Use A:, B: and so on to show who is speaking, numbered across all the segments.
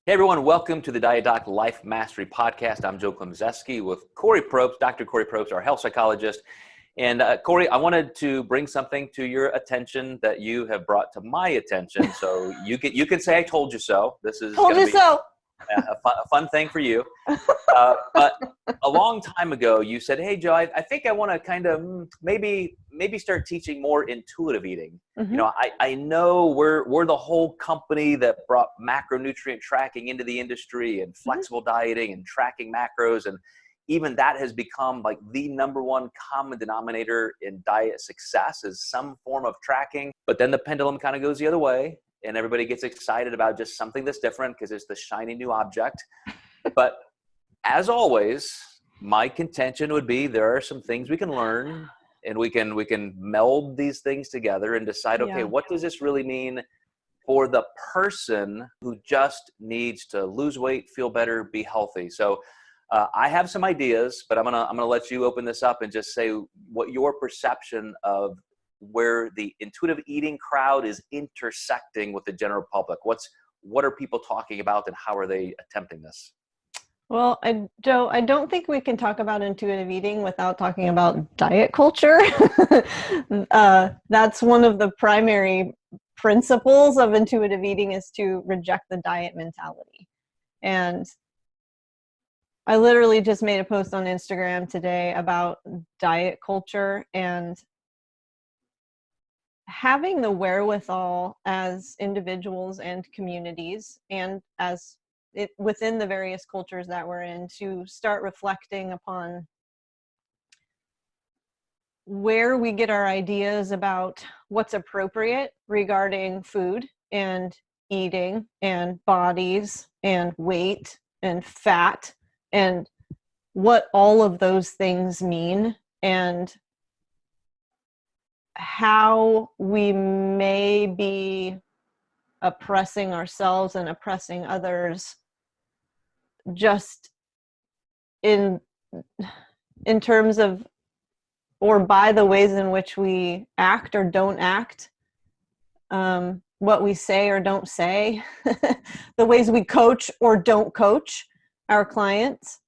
A: Hey everyone, welcome to the Diet Doc Life Mastery Podcast. I'm Joe Klemczewski with Kori Propst, Dr. Kori Propst, our health psychologist. And Kori, I wanted to bring something to your attention that you have brought to my attention. So you can say I told you so. This is
B: told you so.
A: A fun thing for you. But a long time ago, you said, hey, Joe, I think I want to kind of maybe start teaching more intuitive eating.
B: Mm-hmm.
A: You know, I know we're the whole company that brought macronutrient tracking into the industry and flexible dieting and tracking macros. And even that has become like the number one common denominator in diet success is some form of tracking. But then the pendulum kind of goes the other way. And everybody gets excited about just something that's different because it's the shiny new object. But as always, my contention would be there are some things we can learn and we can meld these things together and decide, okay, what does this really mean for the person who just needs to lose weight, feel better, be healthy? So I have some ideas, but I'm gonna let you open this up and just say what your perception of where the intuitive eating crowd is intersecting with the general public. What are people talking about and how are they attempting this?
B: Well, Joe, I don't think we can talk about intuitive eating without talking about diet culture. That's one of the primary principles of intuitive eating is to reject the diet mentality. And I literally just made a post on Instagram today about diet culture and having the wherewithal as individuals and communities and as it within the various cultures that we're in to start reflecting upon where we get our ideas about what's appropriate regarding food and eating and bodies and weight and fat and what all of those things mean and how we may be oppressing ourselves and oppressing others just in terms of or by the ways in which we act or don't act, what we say or don't say, the ways we coach or don't coach our clients.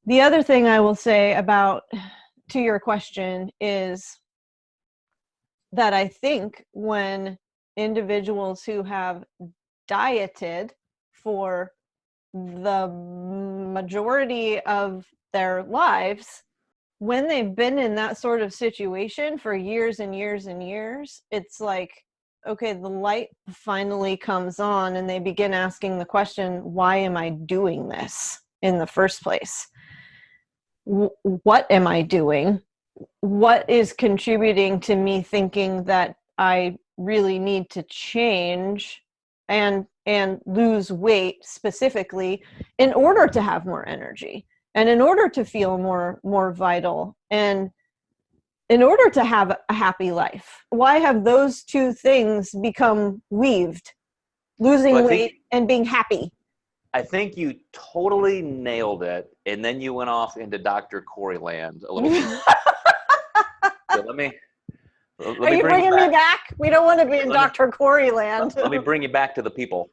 B: The other thing I will say to your question is that I think when individuals who have dieted for the majority of their lives, when they've been in that sort of situation for years and years and years, it's like, okay, the light finally comes on and they begin asking the question, why am I doing this in the first place? What am I doing? What is contributing to me thinking that I really need to change and lose weight specifically in order to have more energy and in order to feel more vital and in order to have a happy life? Why have those two things become weaved? Losing weight and being happy.
A: I think you totally nailed it, and then you went off into Dr. Kori land a little bit. So let me
B: Are you bringing me back? We don't want to be in Dr. Kori land.
A: Let me bring you back to the people.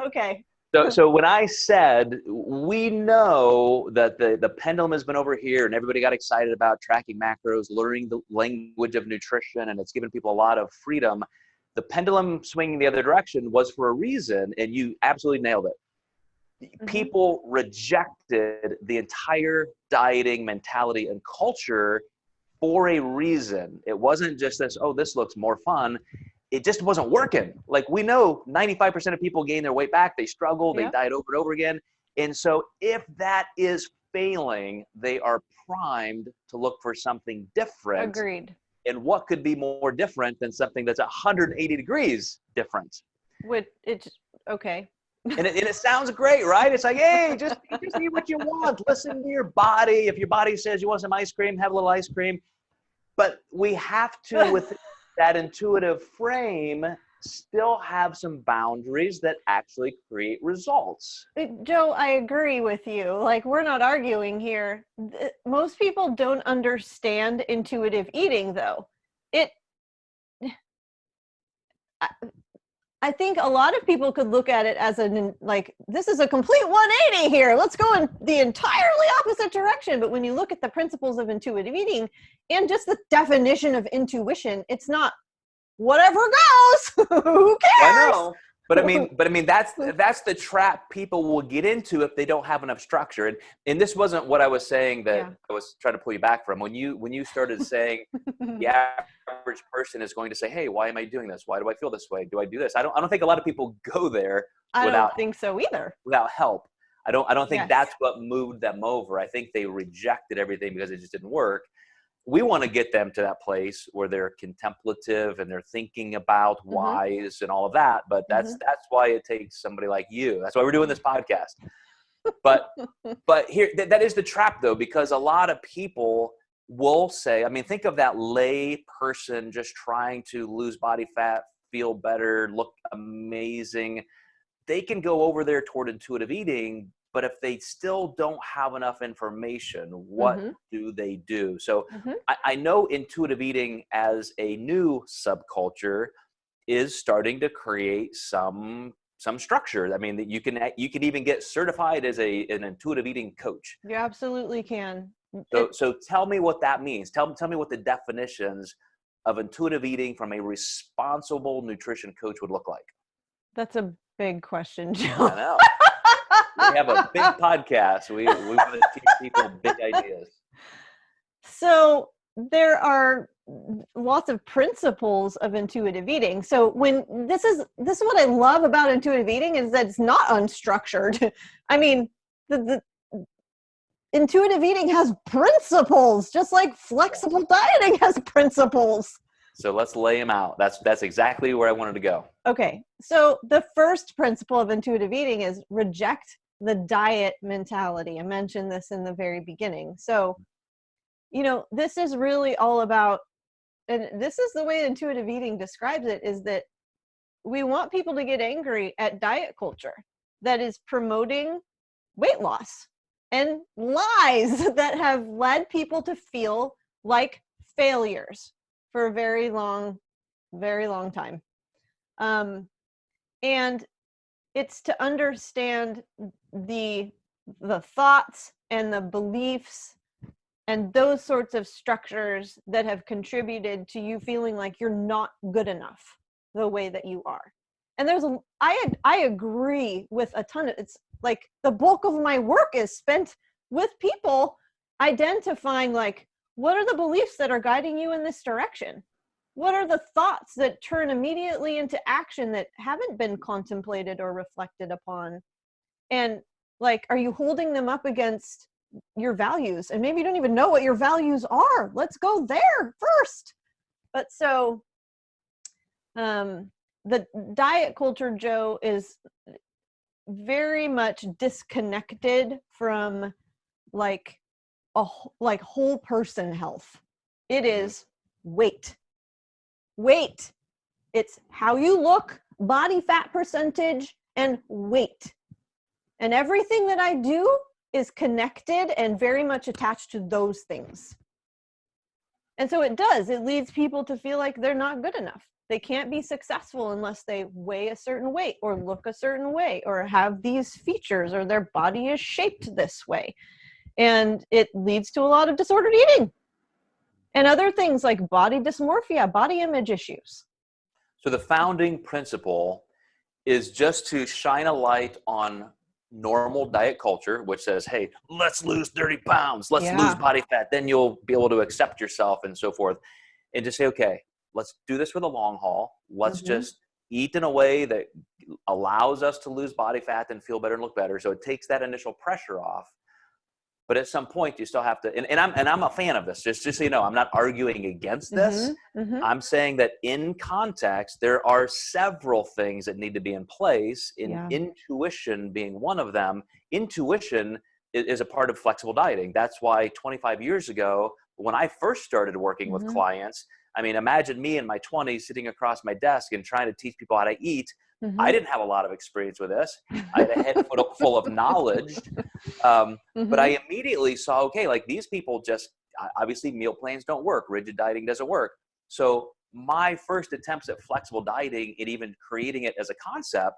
B: Okay.
A: So when I said we know that the pendulum has been over here and everybody got excited about tracking macros, learning the language of nutrition, and it's given people a lot of freedom, the pendulum swinging the other direction was for a reason, and you absolutely nailed it. Mm-hmm. People rejected the entire dieting mentality and culture for a reason. It wasn't just this, oh, this looks more fun. It just wasn't working. Like we know 95% of people gain their weight back. They struggle, they diet over and over again. And so if that is failing, they are primed to look for something different.
B: Agreed.
A: And what could be more different than something that's 180 degrees different?
B: Okay.
A: And it sounds great, right? It's like, hey, just eat what you want. Listen to your body. If your body says you want some ice cream, have a little ice cream. But we have to, with that intuitive frame, still have some boundaries that actually create results.
B: Joe, I agree with you. Like, we're not arguing here. Most people don't understand intuitive eating, though. I think a lot of people could look at it as like, this is a complete 180 here. Let's go in the entirely opposite direction. But when you look at the principles of intuitive eating and just the definition of intuition, it's not whatever goes. Who cares?
A: I know. But I mean, that's the trap people will get into if they don't have enough structure. And this wasn't what I was saying that I was trying to pull you back from. When you started saying the average person is going to say, hey, why am I doing this? Why do I feel this way? Do I do this? I don't think a lot of people go there
B: I don't think so either.
A: Without help. I don't think that's what moved them over. I think they rejected everything because it just didn't work. We want to get them to that place where they're contemplative and they're thinking about whys and all of that. But that's why it takes somebody like you. That's why we're doing this podcast. But here, that is the trap though, because a lot of people will say, I mean, think of that lay person just trying to lose body fat, feel better, look amazing. They can go over there toward intuitive eating, but if they still don't have enough information, what do they do? So I know intuitive eating as a new subculture is starting to create some structure. I mean, that you can even get certified as an intuitive eating coach.
B: You absolutely can.
A: So tell me what that means. Tell me what the definitions of intuitive eating from a responsible nutrition coach would look like.
B: That's a big question, Joe.
A: I know. We have a big podcast. We want to teach people big ideas.
B: So there are lots of principles of intuitive eating. So when this is what I love about intuitive eating is that it's not unstructured. I mean, the intuitive eating has principles, just like flexible dieting has principles.
A: So let's lay them out. That's exactly where I wanted to go.
B: Okay. So the first principle of intuitive eating is reject the diet mentality. I mentioned this in the very beginning. So, this is really all about, and this is the way intuitive eating describes it, is that we want people to get angry at diet culture that is promoting weight loss and lies that have led people to feel like failures for a very long time. And it's to understand the thoughts and the beliefs and those sorts of structures that have contributed to you feeling like you're not good enough the way that you are. And I agree with a ton of, it's like the bulk of my work is spent with people identifying like, what are the beliefs that are guiding you in this direction? What are the thoughts that turn immediately into action that haven't been contemplated or reflected upon? And like, are you holding them up against your values? And maybe you don't even know what your values are. Let's go there first. But so the diet culture, Joe, is very much disconnected from like whole person health. It is weight. It's how you look, body fat percentage, and weight. And everything that I do is connected and very much attached to those things. And so it leads people to feel like they're not good enough. They can't be successful unless they weigh a certain weight or look a certain way or have these features or their body is shaped this way. And it leads to a lot of disordered eating and other things like body dysmorphia, body image issues.
A: So the founding principle is just to shine a light on normal diet culture, which says, hey, let's lose 30 pounds. Let's lose body fat. Then you'll be able to accept yourself and so forth. And just say, okay, let's do this for the long haul. Let's just eat in a way that allows us to lose body fat and feel better and look better. So it takes that initial pressure off. But at some point you still have to, and I'm a fan of this, just so you know, I'm not arguing against this. I'm saying that in context, there are several things that need to be in place, intuition being one of them. Intuition is a part of flexible dieting. That's why 25 years ago, when I first started working with clients, I mean, imagine me in my 20s sitting across my desk and trying to teach people how to eat. I didn't have a lot of experience with this. I had a head full of knowledge. But I immediately saw, okay, like these people just, obviously meal plans don't work. Rigid dieting doesn't work. So my first attempts at flexible dieting and even creating it as a concept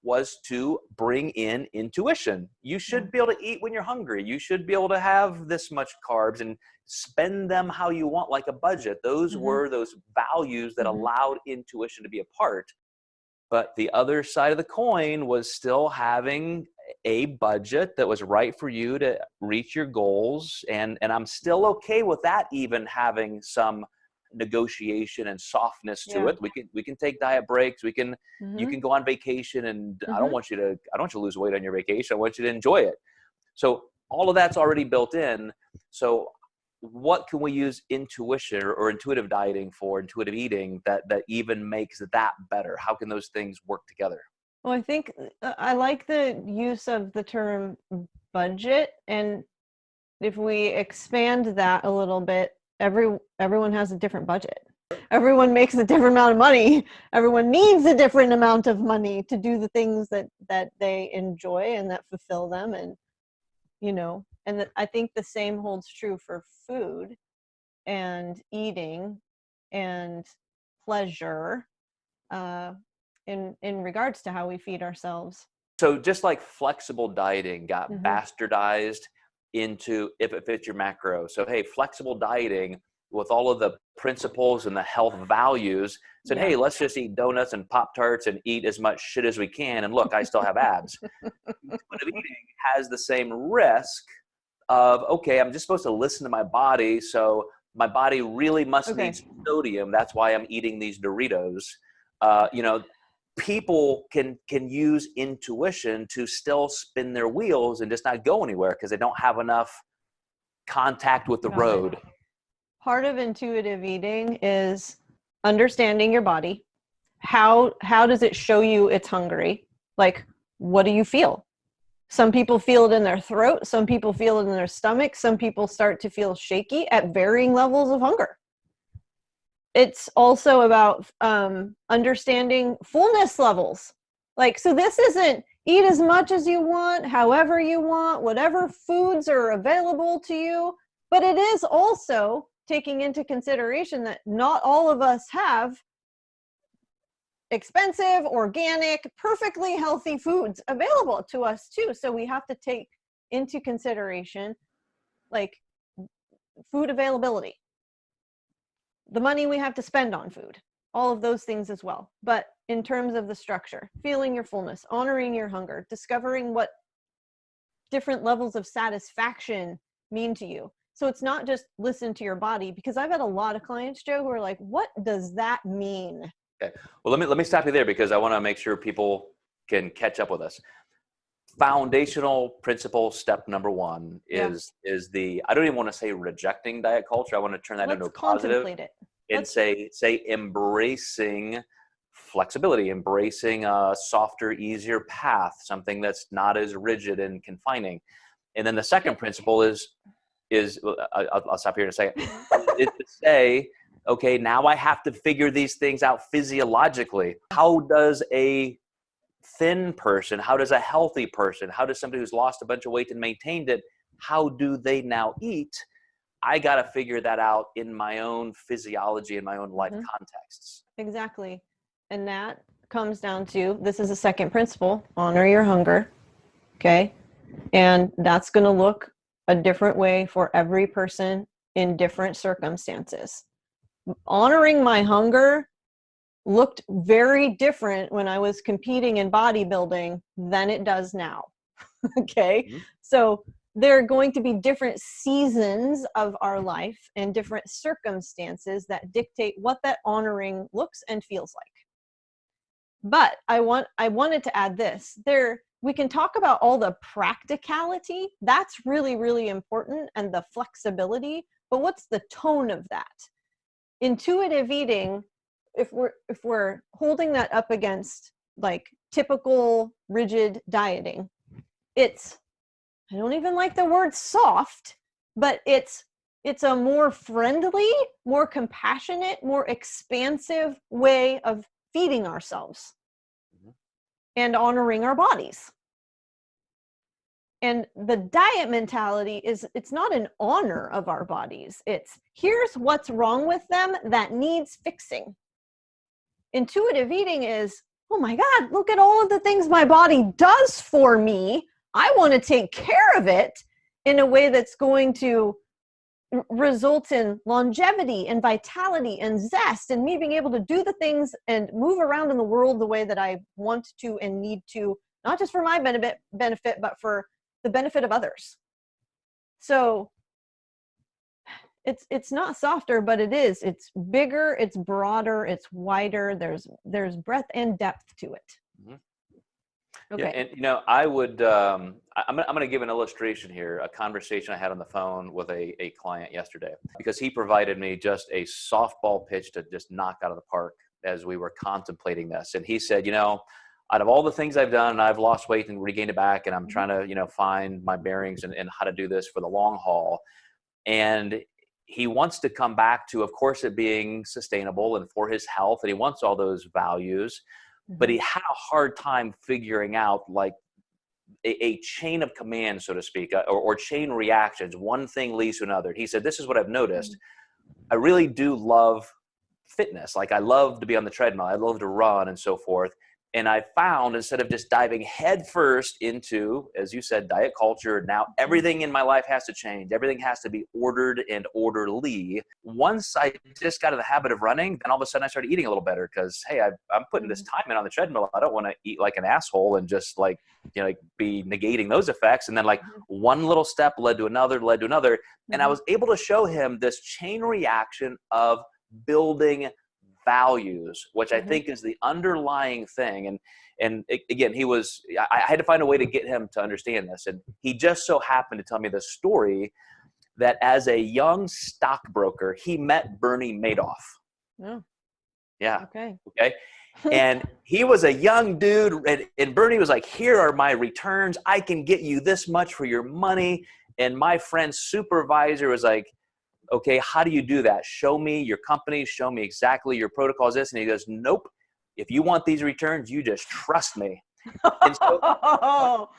A: was to bring in intuition. You should be able to eat when you're hungry. You should be able to have this much carbs and spend them how you want, like a budget. Those were those values that allowed intuition to be a part. But the other side of the coin was still having a budget that was right for you to reach your goals. And I'm still okay with that, even having some negotiation and softness to it. We can take diet breaks. You can go on vacation, and I don't want you to lose weight on your vacation. I want you to enjoy it. So all of that's already built in. So what can we use intuition or intuitive dieting for, intuitive eating, that even makes that better? How can those things work together?
B: Well, I think I like the use of the term budget. And if we expand that a little bit, everyone has a different budget. Everyone makes a different amount of money. Everyone needs a different amount of money to do the things that they enjoy and that fulfill them. And, and I think the same holds true for food and eating and pleasure, in regards to how we feed ourselves.
A: So just like flexible dieting got bastardized into if it fits your macro. So, hey, flexible dieting with all of the principles and the health values said, hey, let's just eat donuts and Pop-Tarts and eat as much shit as we can. And look, I still have abs. Intuitive eating has the same risk of, okay, I'm just supposed to listen to my body. So my body really must need sodium. That's why I'm eating these Doritos. People can use intuition to still spin their wheels and just not go anywhere because they don't have enough contact with the road.
B: Part of intuitive eating is understanding your body. How does it show you it's hungry? Like, what do you feel? Some people feel it in their throat. Some people feel it in their stomach. Some people start to feel shaky at varying levels of hunger. It's also about understanding fullness levels. Like, so this isn't eat as much as you want, however you want, whatever foods are available to you. But it is also taking into consideration that not all of us have expensive, organic, perfectly healthy foods available to us too. So we have to take into consideration like food availability, the money we have to spend on food, all of those things as well. But in terms of the structure, feeling your fullness, honoring your hunger, discovering what different levels of satisfaction mean to you. So it's not just listen to your body, because I've had a lot of clients, Joe, who are like, what does that mean?
A: Okay. Well, let me stop you there because I want to make sure people can catch up with us. Foundational principle step number one is the, I don't even want to say rejecting diet culture. I want to turn that into a positive and say embracing flexibility, embracing a softer, easier path, something that's not as rigid and confining. And then the second principle is I'll stop here in a second, is to say, okay, now I have to figure these things out physiologically. How does a thin person, how does a healthy person, how does somebody who's lost a bunch of weight and maintained it, how do they now eat? I got to figure that out in my own physiology and my own life contexts.
B: Exactly. And that comes down to, this is the second principle, honor your hunger. Okay. And that's going to look a different way for every person in different circumstances. Honoring my hunger looked very different when I was competing in bodybuilding than it does now. Okay. So there are going to be different seasons of our life and different circumstances that dictate what that honoring looks and feels like. But I wanted to add this. We can talk about all the practicality. That's really, really important, and the flexibility. But what's the tone of that? Intuitive eating, if we're holding that up against like typical rigid dieting, it's, I don't even like the word soft, but it's a more friendly, more compassionate, more expansive way of feeding ourselves and honoring our bodies. And the diet mentality is, it's not an honor of our bodies. It's here's what's wrong with them that needs fixing. Intuitive eating is, oh my God, look at all of the things my body does for me. I want to take care of it in a way that's going to result in longevity and vitality and zest and me being able to do the things and move around in the world the way that I want to and need to, not just for my benefit, but for the benefit of others. So it's not softer, but it is. It's bigger, it's broader, it's wider. There's breadth and depth to it.
A: Mm-hmm.
B: Okay.
A: Yeah, and you know, I would. I'm going to give an illustration here. A conversation I had on the phone with a client yesterday, because he provided me just a softball pitch to just knock out of the park as we were contemplating this. And he said, you know, out of all the things I've done, I've lost weight and regained it back, and I'm trying to, you know, find my bearings and how to do this for the long haul. And he wants to come back to, of course, it being sustainable and for his health, and he wants all those values. But he had a hard time figuring out like a chain of command, so to speak, or chain reactions. One thing leads to another. He said, this is what I've noticed. I really do love fitness. Like I love to be on the treadmill. I love to run and so forth. And I found, instead of just diving headfirst into, as you said, diet culture, now everything in my life has to change. Everything has to be ordered and orderly. Once I just got in the habit of running, then all of a sudden I started eating a little better because, hey, I'm putting this time in on the treadmill. I don't want to eat like an asshole and just like, you know, like be negating those effects. And then like one little step led to another, And I was able to show him this chain reaction of building values, which I think is the underlying thing. And again, I had to find a way to get him to understand this. And he just so happened to tell me this story that as a young stockbroker, he met Bernie Madoff.
B: Oh.
A: Yeah.
B: Okay.
A: And he was a young dude, and Bernie was like, here are my returns. I can get you this much for your money. And my friend's supervisor was like, okay, how do you do that? Show me your company. Show me exactly your protocol is this. And he goes, nope. If you want these returns, you just trust me. And so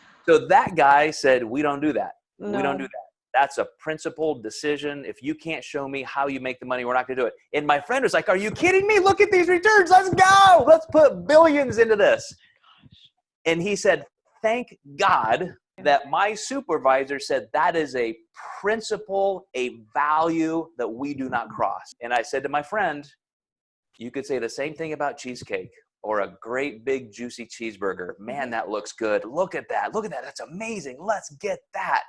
A: that guy said, we don't do that.
B: No.
A: We don't do that. That's a principled decision. If you can't show me how you make the money, we're not going to do it. And my friend was like, are you kidding me? Look at these returns. Let's go. Let's put billions into this. And he said, thank God that my supervisor said that is a principle, a value that we do not cross. And I said to my friend, you could say the same thing about cheesecake or a great big juicy cheeseburger. Man, that looks good. Look at that. Look at that. That's amazing. Let's get that.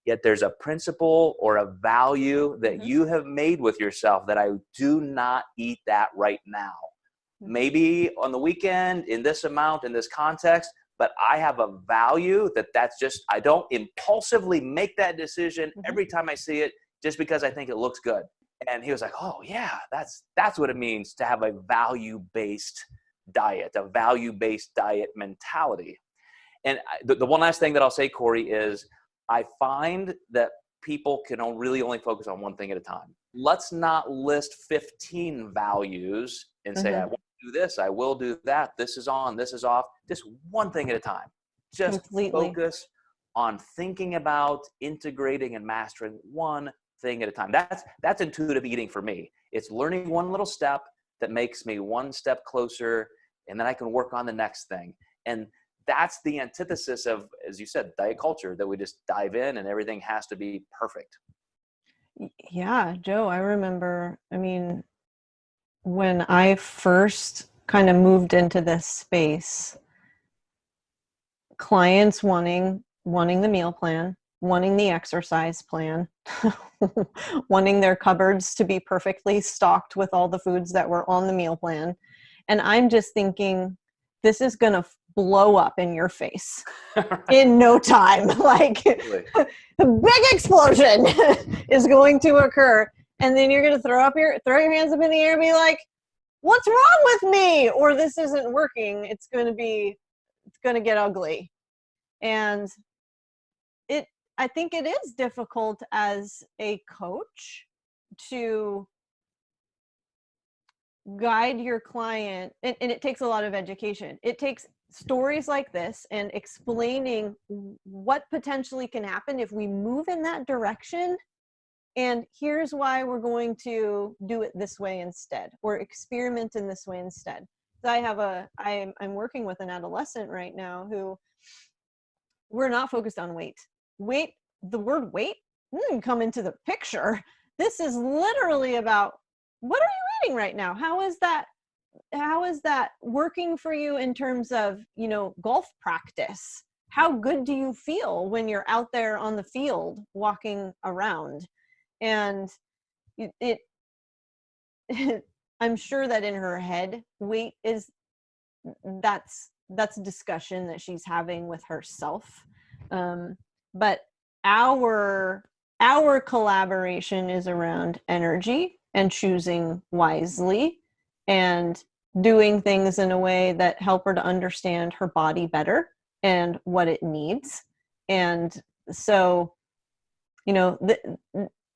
A: Yet there's a principle or a value that you have made with yourself that I do not eat that right now. Maybe on the weekend, in this amount, in this context, but I have a value that's just, I don't impulsively make that decision every time I see it just because I think it looks good. And he was like, oh yeah, that's what it means to have a value-based diet, a value-based diet mentality. And the one last thing that I'll say, Kori, is I find that people can really only focus on one thing at a time. Let's not list 15 values and say, I won't do this, I will do that, this is on, this is off. Just one thing at a time. Just focus on thinking about integrating and mastering one thing at a time. That's intuitive eating for me. It's learning one little step that makes me one step closer, and then I can work on the next thing. And that's the antithesis of, as you said, diet culture, that we just dive in and everything has to be perfect.
B: Yeah, Joe, I remember, I mean, when I first kind of moved into this space, clients wanting the meal plan, wanting the exercise plan, wanting their cupboards to be perfectly stocked with all the foods that were on the meal plan. And I'm just thinking, this is going to blow up in your face in no time. Like a big explosion is going to occur. And then you're going to throw your hands up in the air and be like, what's wrong with me? Or this isn't working. It's going to get ugly. And I think it is difficult as a coach to guide your client, and it takes a lot of education. It takes stories like this and explaining what potentially can happen if we move in that direction. And here's why we're going to do it this way instead, or experiment in this way instead. So I'm working with an adolescent right now who we're not focused on weight. The word weight didn't come into the picture. This is literally about, what are you eating right now? How is that working for you in terms of, golf practice? How good do you feel when you're out there on the field walking around? And I'm sure that in her head, weight that's a discussion that she's having with herself. But our collaboration is around energy and choosing wisely and doing things in a way that help her to understand her body better and what it needs. And so,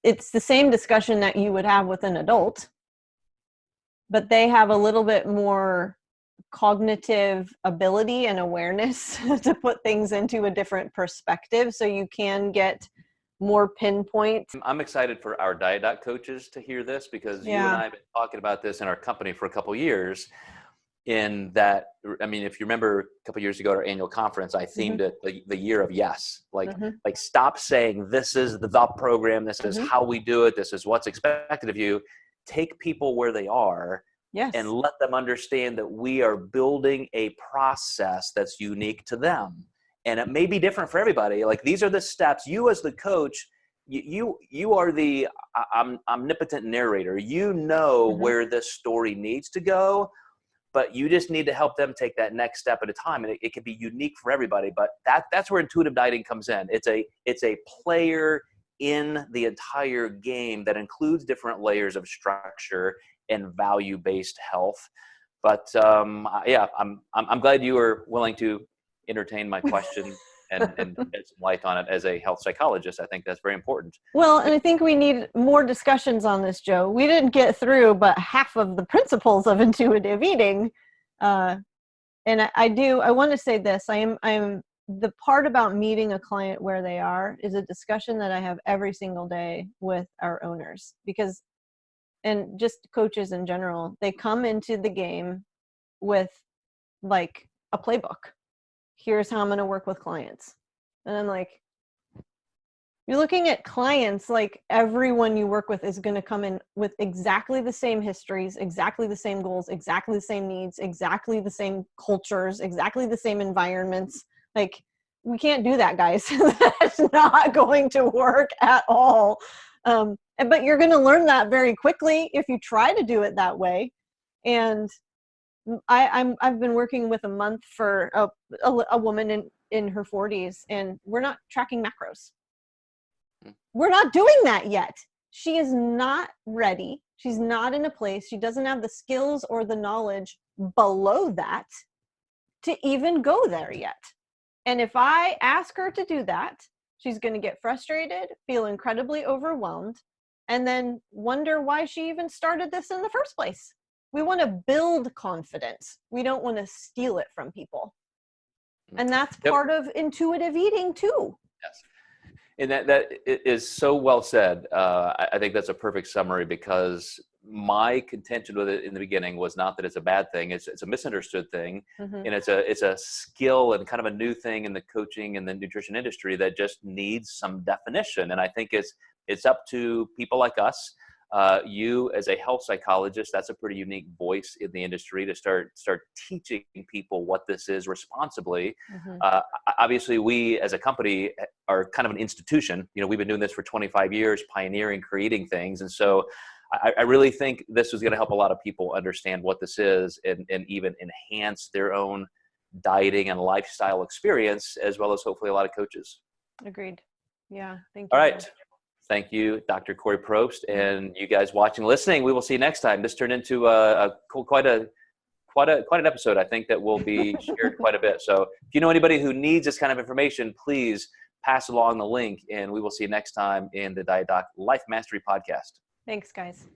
B: it's the same discussion that you would have with an adult, but they have a little bit more cognitive ability and awareness to put things into a different perspective, so you can get more pinpoint.
A: I'm excited for our Diet Doc coaches to hear this, because you and I have been talking about this in our company for a couple of years. In that, if you remember a couple of years ago at our annual conference, I themed it the year of yes. Like stop saying this is the program, this is how we do it, this is what's expected of you. Take people where they are. Yes. And let them understand that we are building a process that's unique to them. And it may be different for everybody. Like, these are the steps. You as the coach, you are the omnipotent narrator. You know where this story needs to go, but you just need to help them take that next step at a time. And it can be unique for everybody, but that's where intuitive dieting comes in. It's a player in the entire game that includes different layers of structure and value-based health. But I'm glad you were willing to entertain my question and shed some light on it as a health psychologist. I think that's very important.
B: Well, and I think we need more discussions on this, Joe. We didn't get through but half of the principles of intuitive eating. And I want to say this. I'm the part about meeting a client where they are is a discussion that I have every single day with our owners, because, and just coaches in general, they come into the game with like a playbook. Here's how I'm going to work with clients. And I'm like, you're looking at clients, like everyone you work with is going to come in with exactly the same histories, exactly the same goals, exactly the same needs, exactly the same cultures, exactly the same environments. Like, we can't do that, guys. That's not going to work at all. But you're going to learn that very quickly if you try to do it that way. And I've been working with a month for a woman in her 40s, and we're not tracking macros. We're not doing that yet. She is not ready. She's not in a place. She doesn't have the skills or the knowledge below that to even go there yet. And if I ask her to do that, she's going to get frustrated, feel incredibly overwhelmed, and then wonder why she even started this in the first place. We want to build confidence. We don't want to steal it from people. And that's part of intuitive eating too.
A: Yes. And that is so well said. I think that's a perfect summary, because my contention with it in the beginning was not that it's a bad thing. It's a misunderstood thing. And it's a skill and kind of a new thing in the coaching and the nutrition industry that just needs some definition. And I think it's up to people like us. You as a health psychologist, that's a pretty unique voice in the industry to start teaching people what this is responsibly. Obviously, we as a company are kind of an institution. We've been doing this for 25 years, pioneering, creating things. And so I really think this is going to help a lot of people understand what this is and even enhance their own dieting and lifestyle experience, as well as hopefully a lot of coaches.
B: Agreed. Yeah. Thank you.
A: All right. Thank you, Dr. Kori Propst, and you guys watching, listening. We will see you next time. This turned into quite an episode. I think that will be shared quite a bit. So if you know anybody who needs this kind of information, please pass along the link, and we will see you next time in the Diet Doc Life Mastery Podcast.
B: Thanks, guys.